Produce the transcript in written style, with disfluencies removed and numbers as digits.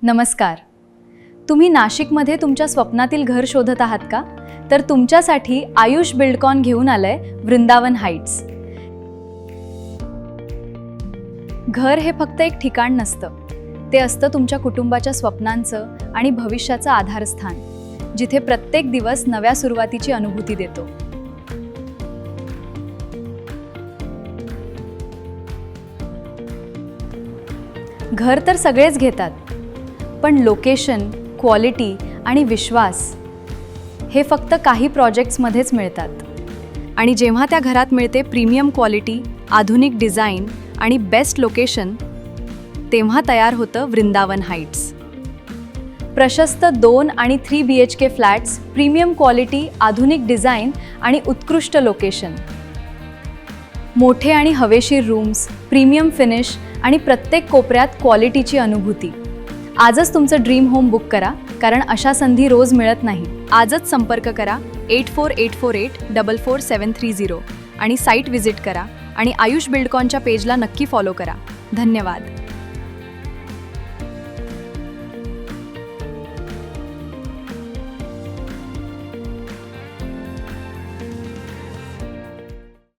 नमस्कार. तुम्ही नाशिकमध्ये तुमच्या स्वप्नातील घर शोधत आहात का? तर तुमच्यासाठी आयुष बिल्डकॉन घेऊन आलंय वृंदावन हाइट्स. घर हे फक्त एक ठिकाण नसतं, ते असतं तुमच्या कुटुंबाच्या स्वप्नांचं आणि भविष्याचं आधारस्थान, जिथे प्रत्येक दिवस नव्या सुरुवातीची अनुभूती देतो. घर तर सगळेच घेतात, पण लोकेशन, क्वालिटी आणि विश्वास हे फक्त काही प्रोजेक्ट्समध्येच मिळतात. आणि जेव्हा त्या घरात मिळते प्रीमियम क्वालिटी, आधुनिक डिझाईन आणि बेस्ट लोकेशन, तेव्हा तयार होतं वृंदावन हाइट्स. प्रशस्त 2 आणि 3 BHK फ्लॅट्स, प्रीमियम क्वालिटी, आधुनिक डिझाईन आणि उत्कृष्ट लोकेशन. मोठे आणि हवेशीर रूम्स, प्रीमियम फिनिश आणि प्रत्येक कोपऱ्यात क्वालिटीची अनुभूती. आजच तुमचं ड्रीम होम बुक करा, कारण अशा संधी रोज मिळत नाही. आजच संपर्क करा 8484844730 आणि साईट व्हिजिट करा आणि आयुष बिल्डकॉनच्या पेजला नक्की फॉलो करा. धन्यवाद.